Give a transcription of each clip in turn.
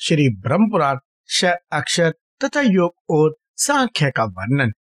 श्री ब्रह्म पुराण श अक्षर तथा योग और सांख्य का वर्णन।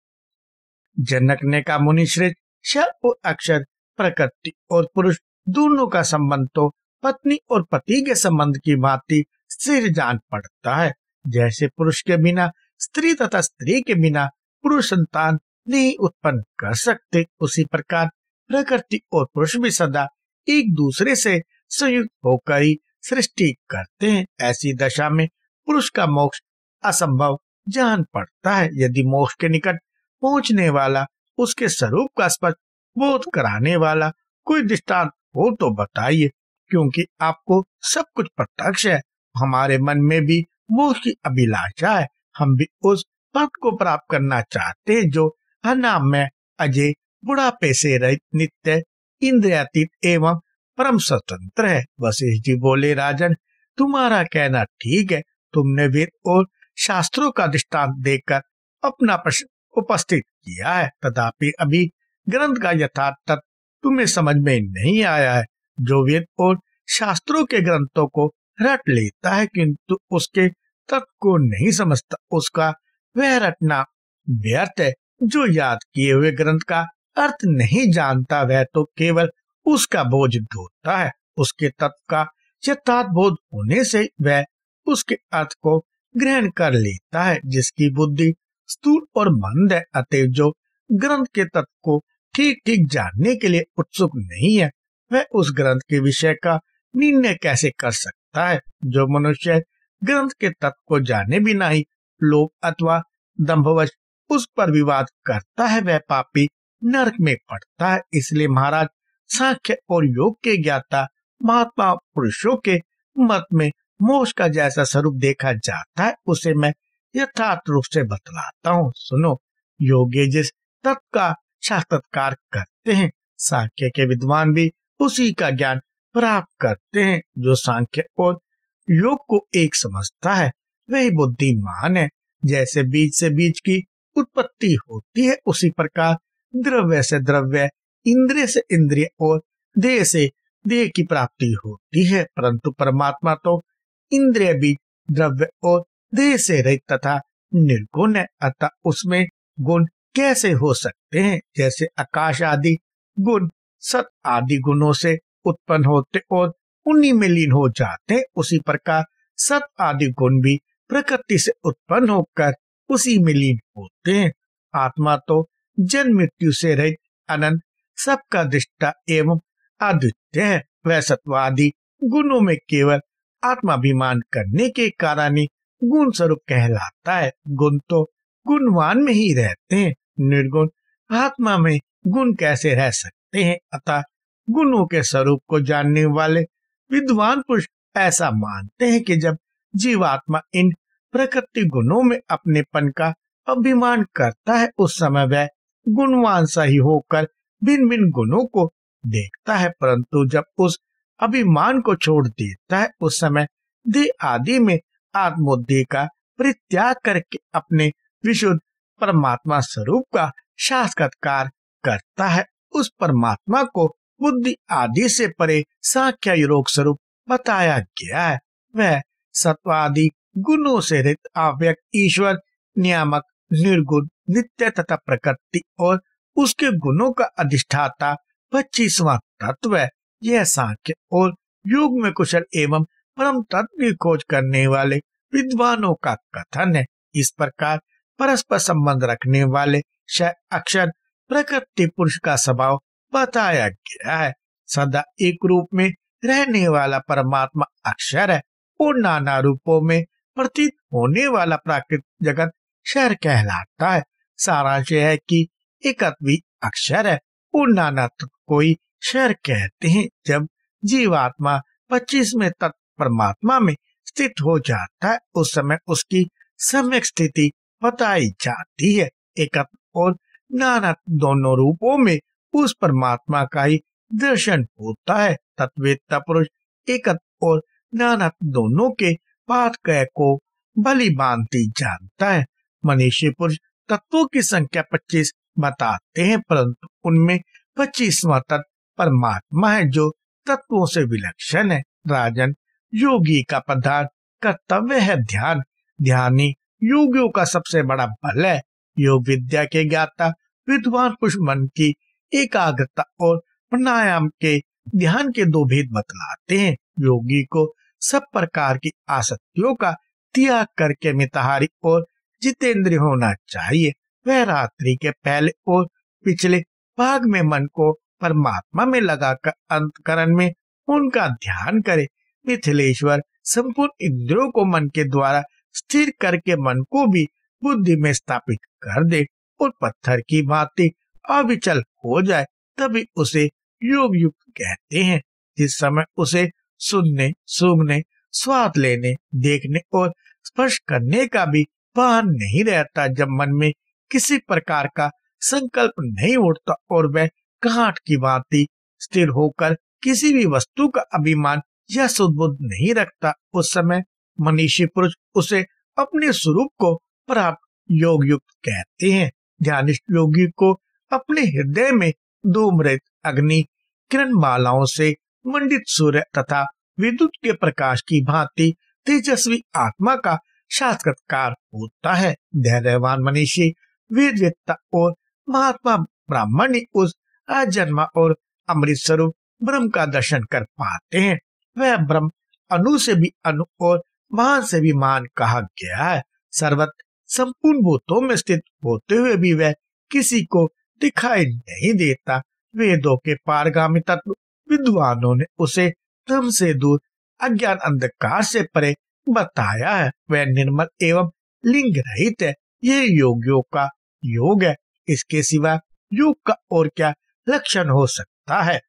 जनक ने कहा, मुनि श्रेष्ठ, श और अक्षर प्रकृति और पुरुष दोनों का संबंध तो पत्नी और पति के संबंध की भांति स्थिर जान पड़ता है। जैसे पुरुष के बिना स्त्री तथा स्त्री के बिना पुरुष संतान नहीं उत्पन्न कर सकते, उसी प्रकार प्रकृति और पुरुष भी सदा एक दूसरे से संयुक्त होकर ही सृष्टि करते हैं। ऐसी दशा में पुरुष का मोक्ष असंभव जान पड़ता है। यदि मोक्ष के निकट पहुंचने वाला उसके स्वरूप का स्पष्ट बोध कराने वाला कोई दृष्टांत हो तो बताइए, क्योंकि आपको सब कुछ प्रत्यक्ष है। हमारे मन में भी मोक्ष की अभिलाषा है। हम भी उस पद को प्राप्त करना चाहते हैं जो अनामय, अजय, बुढ़ापे से रहित, नित्य, इंद्रियातीत एवं परम स्वतंत्र है। वशिष्ठ जी बोले, राजन, तुम्हारा कहना ठीक है। तुमने वेद और शास्त्रों का दृष्टांत देकर अपना प्रश्न उपस्थित किया है, तथापि अभी ग्रंथ का यथार्थ तत्व तुम्हें समझ में नहीं आया है। जो वेद और शास्त्रों के ग्रंथों को रट लेता है किंतु उसके तत्व को नहीं समझता, उसका वह रटना व्यर्थ है। जो याद किए हुए ग्रंथ का अर्थ नहीं जानता, वह तो केवल उसका बोझ ढोता है। उसके तत्व का यथार्थ बोध होने से वह उसके अर्थ को ग्रहण कर लेता है। जिसकी बुद्धि स्थूल और मंद है, अतएव जो ग्रंथ के तत्व को ठीक ठीक जानने के लिए उत्सुक नहीं है, वह उस ग्रंथ के विषय का निर्णय कैसे कर सकता है। जो मनुष्य ग्रंथ के तत्व को जाने बिना ही लोभ अथवा दंभवश उस पर विवाद करता है, वह पापी नरक में पड़ता है। इसलिए महाराज, सांख्य और योग के ज्ञाता महात्मा पुरुषों के मत में मोक्ष का जैसा स्वरूप देखा जाता है, उसे मैं यथार्थ रूप से बतलाता हूँ। सुनो, योगी जिस तत्व का साक्षात्कार करते हैं, सांख्य के विद्वान भी उसी का ज्ञान प्राप्त करते हैं। जो सांख्य और योग को एक समझता है, वही बुद्धिमान है। जैसे बीज से बीज की उत्पत्ति होती है, उसी प्रकार द्रव्य से द्रव्य, इंद्रिय से इंद्रिय और देह से देह की प्राप्ति होती है। परंतु परमात्मा तो इंद्रिय बीज, द्रव्य और देह से रहित तथा निर्गुण है, अतः उसमें गुण कैसे हो सकते हैं। जैसे आकाश आदि गुण सत आदि गुणों से उत्पन्न होते और उन्हीं में लीन हो जाते, उसी प्रकार सत आदि गुण भी प्रकृति से उत्पन्न होकर उसी में लीन होते हैं। आत्मा तो जन्म मृत्यु से रहित, अनंत, सबका दृष्टा एवं अद्वितीय है। वह सत्वादि गुणों में केवल आत्माभिमान करने के कारण ही गुण स्वरूप कहलाता है। गुण तो गुणवान में ही रहते हैं, निर्गुण आत्मा में गुण कैसे रह सकते हैं। अतः गुणों के स्वरूप को जानने वाले विद्वान पुरुष ऐसा मानते हैं कि जब जीवात्मा इन प्रकृति गुणों में अपनेपन का अभिमान करता है, उस समय वह गुणवान सा ही होकर भिन्न भिन्न गुणों को देखता है। परंतु जब उस अभिमान को छोड़ देता है, उस समय देह आदि में आत्मोद्देय का परित्याग करके अपने विशुद्ध परमात्मा स्वरूप का साक्षात्कार करता है। उस परमात्मा को बुद्धि आदि से परे सांख्य योग स्वरूप बताया गया है। वह सत्वादि गुणों से रहित अव्यक्त ईश्वर, नियामक, निर्गुण, नित्य तथा प्रकृति और उसके गुणों का अधिष्ठाता 25वां तत्व है। यह सांख्य और योग में कुशल एवं परम तत्व की खोज करने वाले विद्वानों का कथन है। इस प्रकार परस्पर संबंध रखने वाले अक्षर प्रकृति पुरुष का स्वभाव बताया गया है। सदा एक रूप में रहने वाला परमात्मा अक्षर है और नाना रूपों में प्रतीत होने वाला प्राकृतिक जगत क्षर कहलाता है। सारांश है कि एकत्व अक्षर है और नाना को ही क्षर कहते हैं। जब जीवात्मा 25वें तत्व परमात्मा में स्थित हो जाता है, उस समय उसकी सम्यक स्थिति बताई जाती है। एकत्व और नाना दोनों रूपों में उस परमात्मा का ही दर्शन होता है। तत्वेत्ता पुरुष एकत्व और नाना दोनों के पार्थक्य को भली भांति जानता है। मनीषी पुरुष तत्वों की संख्या 25 बताते हैं, परंतु उनमें 25वां तत्व परमात्मा है जो तत्वों से विलक्षण है। राजन, योगी का प्रधान कर्तव्य है ध्यान। ध्यान ही योगियों का सबसे बड़ा बल है। योग विद्या के ज्ञाता विद्वान पुरुष मन की एकाग्रता और प्राणायाम के ध्यान के दो भेद बतलाते हैं। योगी को सब प्रकार की आसक्तियों का त्याग करके मिताहारी और जितेंद्रिय होना चाहिए। वह रात्रि के पहले और पिछले भाग में मन को परमात्मा में लगाकर अंतःकरण में उनका ध्यान करे। मिथिलेश्वर संपूर्ण इंद्रियों को मन के द्वारा स्थिर करके मन को भी बुद्धि में स्थापित कर दे और पत्थर की भांति अविचल हो जाए, तभी उसे योग युक्त कहते हैं। जिस समय उसे सुनने, सूंघने, स्वाद लेने, देखने और स्पर्श करने का भी भान नहीं रहता, जब मन में किसी प्रकार का संकल्प नहीं उठता और वह गांठ की भांति स्थिर होकर किसी भी वस्तु का अभिमान या सुदबुद्ध नहीं रखता, उस समय मनीषी पुरुष उसे अपने स्वरूप को प्राप्त योग युक्त कहते हैं। ध्यानिष्ठ योगी को अपने हृदय में धूम्रहित अग्नि किरण मालाओं से मंडित सूर्य तथा विद्युत के प्रकाश की भांति तेजस्वी आत्मा का साक्षात्कार होता है। धैर्यवान मनीषी वेदवेत्ता और महात्मा ब्राह्मण ही उस अजन्मा और अमृत स्वरूप ब्रह्म का दर्शन कर पाते हैं। वह ब्रह्म अणु से भी अणु और महान से भी महान कहा गया है। सर्वत्र संपूर्ण भूतों में स्थित होते हुए भी वह किसी को दिखाई नहीं देता। वेदों के पारगामी तत्व विद्वानों ने उसे ब्रह्म से दूर अज्ञान अंधकार से परे बताया है। वह निर्मल एवं लिंग रहित है। यह योगियों का योग है। इसके सिवा योग का और क्या लक्षण हो सकता है।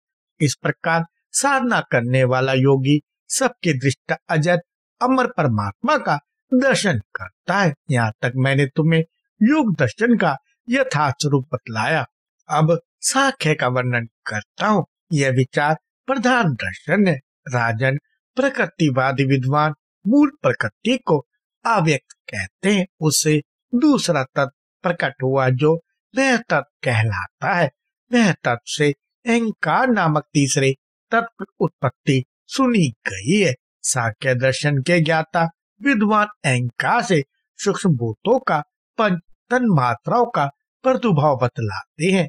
इस प्रकार साधना करने वाला योगी सबके दृष्टा अजर अमर परमात्मा का दर्शन करता है। यहाँ तक मैंने तुम्हें योग दर्शन का यथार्थ स्वरूप बतलाया। अब सांख्य का वर्णन करता हूँ। यह विचार प्रधान दर्शन है। राजन, प्रकृतिवादी विद्वान मूल प्रकृति को अव्यक्त कहते हैं। उससे दूसरा तत्व प्रकट हुआ जो वह तत्व कहलाता है। वह तत्व से अहंकार नामक तीसरे तत्व उत्पत्ति सुनी गई है। सांख्य दर्शन के ज्ञाता विद्वान अहंकार से सूक्ष्म भूतों का पंच तन मात्राओं का प्रादुर्भाव बतलाते हैं।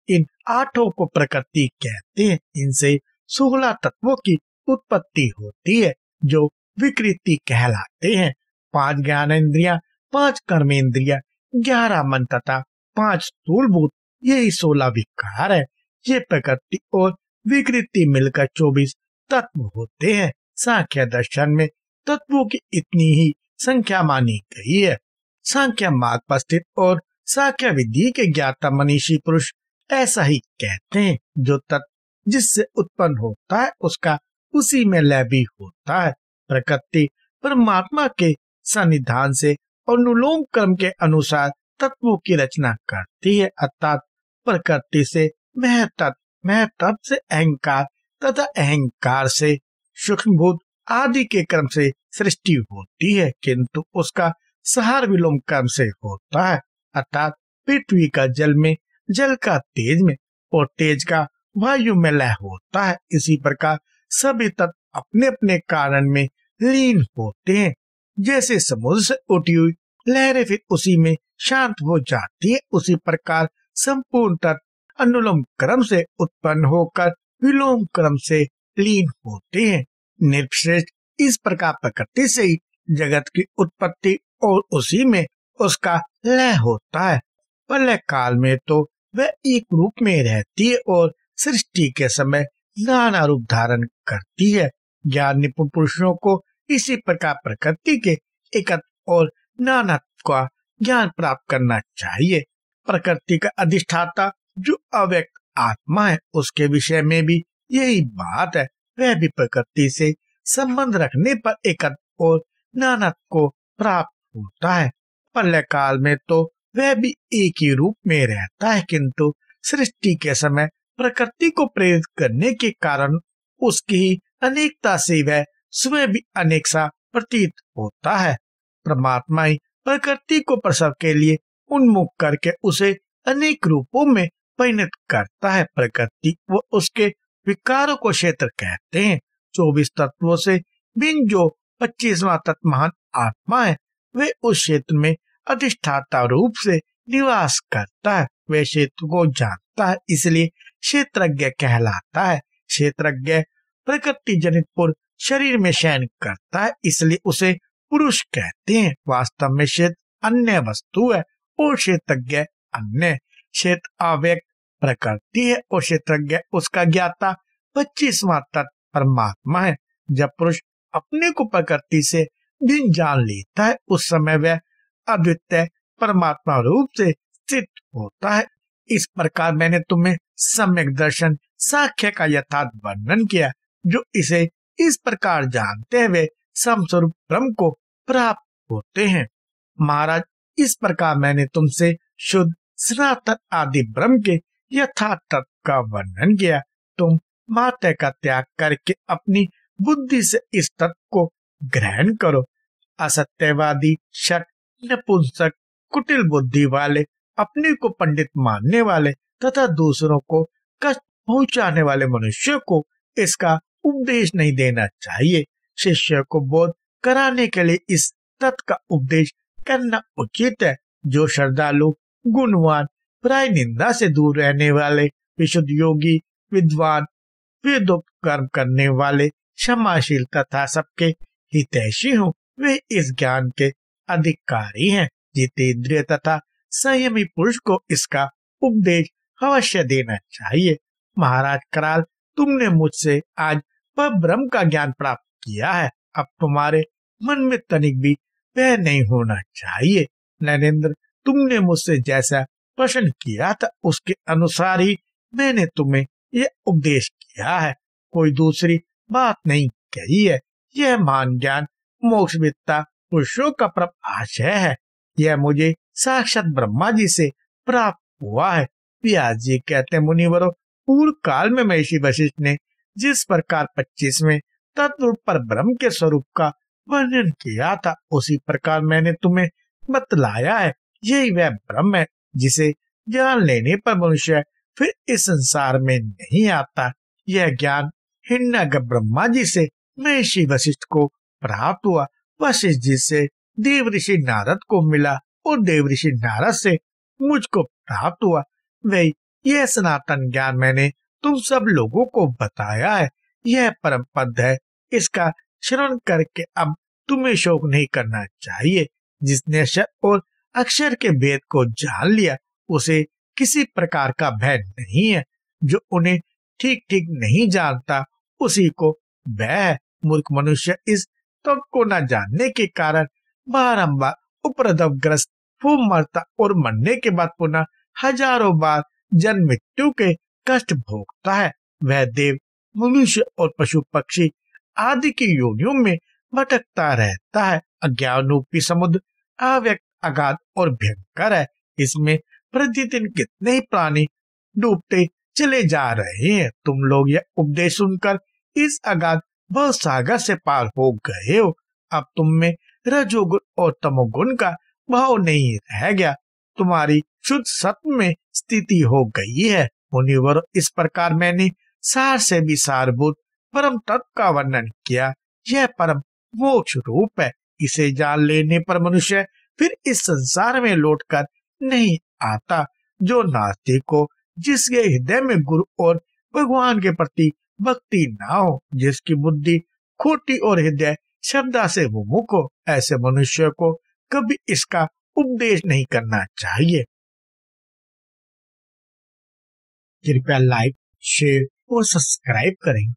इन आठों को प्रकृति कहते हैं। इनसे 16 तत्वों की उत्पत्ति होती है जो विकृति कहलाते हैं। 5 ज्ञानेंद्रियां, 5 कर्मेंद्रियां, 11 मन तथा 5 स्थूल भूत, यही 16 विकार है। ये प्रकृति और विकृति मिलकर 24 तत्व होते हैं। सांख्य दर्शन में तत्वों की इतनी ही संख्या मानी गई है। सांख्य मार्ग पर स्थित और सांख्य विधि के ज्ञाता मनीषी पुरुष ऐसा ही कहते हैं। जो तत्व जिससे उत्पन्न होता है उसका उसी में लय भी होता है। प्रकृति परमात्मा के सन्निधान से अनुलोम क्रम के अनुसार तत्वों की रचना करती है। अर्थात प्रकृति से महतत्व से अहंकार तथा अहंकार से सूक्ष्म भूत आदि के क्रम से सृष्टि होती है, किंतु उसका सहार विलोम क्रम से होता है। अर्थात पृथ्वी का जल में, जल का तेज में और तेज का वायु में लय होता है। इसी प्रकार सभी तत्व अपने अपने कारण में लीन होते हैं। जैसे समुद्र से उठी हुई लहरें फिर उसी में शांत हो जाती है, उसी प्रकार संपूर्ण तत्व अनुलोम क्रम से उत्पन्न होकर विलोम क्रम से लीन होते हैं। निर्विशेष इस प्रकार प्रकृति से ही जगत की उत्पत्ति और उसी में उसका लय होता है। प्रलय काल में तो वह एक रूप में रहती है और सृष्टि के समय नाना रूप धारण करती है। ज्ञान निपुण पुरुषों को इसी प्रकार प्रकृति के एकत्व और नानात्व का ज्ञान प्राप्त करना चाहिए। प्रकृति का अधिष्ठाता जो अव्यक्त आत्मा है, उसके विषय में भी यही बात है। वह भी प्रकृति से संबंध रखने पर एकत्व और नानात्व को प्राप्त होता है। प्रलय काल में तो वह भी एक ही रूप में रहता है, किंतु सृष्टि के समय प्रकृति को प्रेरित करने के कारण उसकी ही अनेकता से वह स्वयं भी अनेक सा प्रतीत होता है। परमात्मा ही प्रकृति को प्रसव के लिए उन्मुख करके उसे अनेक रूपों में परिणत करता है। प्रकृति व उसके विकारों को क्षेत्र कहते हैं। 24 तत्वों से भिन्न जो 25वां तत्व महान आत्मा है। वे उस क्षेत्र में अधिष्ठाता रूप से निवास करता है। वे क्षेत्र को जानता है, इसलिए क्षेत्रज्ञ कहलाता है। क्षेत्रज्ञ प्रकृति जनित पुरुष शरीर में शयन करता है, इसलिए उसे पुरुष कहते हैं। वास्तव में क्षेत्र अन्य वस्तु है और क्षेत्रज्ञ अन्य। क्षेत्र अव्यक्त प्रकृति है और क्षेत्रज्ञ उसका ज्ञाता 25वां तत्व परमात्मा है। जब पुरुष अपने को प्रकृति से भिन्न जान लेता है, उस समय वह अद्वितीय परमात्मा रूप से स्थित होता है। इस प्रकार मैंने तुम्हें सम्यक दर्शन साख्य का यथार्थ वर्णन किया। जो इसे इस प्रकार जानते हैं वे समस्वरूप ब्रह्म को प्राप्त होते हैं। महाराज, इस प्रकार मैंने तुमसे शुद्ध सनातन आदि ब्रह्म के यथार्थ तत्व का वर्णन किया। तुम मात्या का त्याग करके अपनी बुद्धि से इस तत्व को ग्रहण करो। असत्यवादी, शक, नपुंसक, कुटिल बुद्धि वाले, अपने को पंडित मानने वाले तथा दूसरों को कष्ट पहुंचाने वाले मनुष्यों को इसका उपदेश नहीं देना चाहिए। शिष्य को बोध कराने के लिए इस तत्व का उपदेश करना उचित है। जो श्रद्धालु, गुणवान, प्राय निंदा से दूर रहने वाले, विशुद्ध योगी, विद्वान, वेदोक्त कर्म करने वाले, क्षमाशील तथा सबके हितैषी हों, वे इस ज्ञान के अधिकारी हैं। जितेंद्रिय तथा संयमी पुरुष को इसका उपदेश अवश्य देना चाहिए। महाराज कराल, तुमने मुझसे आज पर ब्रह्म का ज्ञान प्राप्त किया है। अब तुम्हारे मन में तनिक भी वह नहीं होना चाहिए। नरेंद्र, तुमने मुझसे जैसा प्रश्न किया था उसके अनुसार ही मैंने तुम्हें यह उपदेश किया है। कोई दूसरी बात नहीं कही है। यह महान ज्ञान मोक्षविद्ता पुरुषों का प्रभाषय है। यह मुझे साक्षात ब्रह्मा जी से प्राप्त हुआ है। व्यास जी कहते, मुनिवरों, पूर्व काल में महर्षि वशिष्ठ ने जिस प्रकार 25वें तत्व पर ब्रह्म के स्वरूप का वर्णन किया था, उसी प्रकार मैंने तुम्हें बतलाया है। यही वह ब्रह्म है जिसे जान लेने पर मनुष्य फिर इस संसार में नहीं आता। यह ज्ञान हिरण्यगर्भ ब्रह्मा जी से महर्षि वशिष्ठ को प्राप्त हुआ। वशिष्ठ जी से देवऋषि नारद को मिला और देवऋषि नारद से मुझको प्राप्त हुआ। वही यह सनातन ज्ञान मैंने तुम सब लोगों को बताया है। यह परम पद है। इसका श्रवण करके अब तुम्हें शोक नहीं करना चाहिए। जिसने अक्षर और अक्षर के भेद को जान लिया उसे किसी प्रकार का भय नहीं है। जो उन्हें ठीक ठीक नहीं जानता उसी को भय है। मूर्ख मनुष्य इस तत्व को न जानने के कारण बारंबार उपद्रवग्रस्त हो मरता और मरने के बाद पुनः हजारों बार जन्म मृत्यु के कष्ट भोगता है। वह देव, मनुष्य और पशु पक्षी आदि की योनियों में भटकता रहता है। अज्ञान रूपी समुद्र अव्यक्त, अगाध और भयंकर है। इसमें प्रतिदिन कितने ही प्राणी डूबते चले जा रहे हैं। तुम लोग यह उपदेश सुनकर इस अगाध भव सागर से पार हो गए हो। अब तुम में रजोगुण और तमोगुण का भाव नहीं रह गया। तुम्हारी शुद्ध सत्व में स्थिति हो गई है। मुनिवर, इस प्रकार मैंने सार से भी सारभूत परम तत्व का वर्णन किया। यह परम मोक्ष रूप है। इसे जान लेने पर मनुष्य फिर इस संसार में लौटकर नहीं आता। जो नास्तिक को, जिसके हृदय में गुरु और भगवान के प्रति भक्ति ना हो, जिसकी बुद्धि खोटी और हृदय श्रद्धा से विमुख हो, ऐसे मनुष्य को कभी इसका उपदेश नहीं करना चाहिए। कृपया लाइक, शेयर और सब्सक्राइब करें।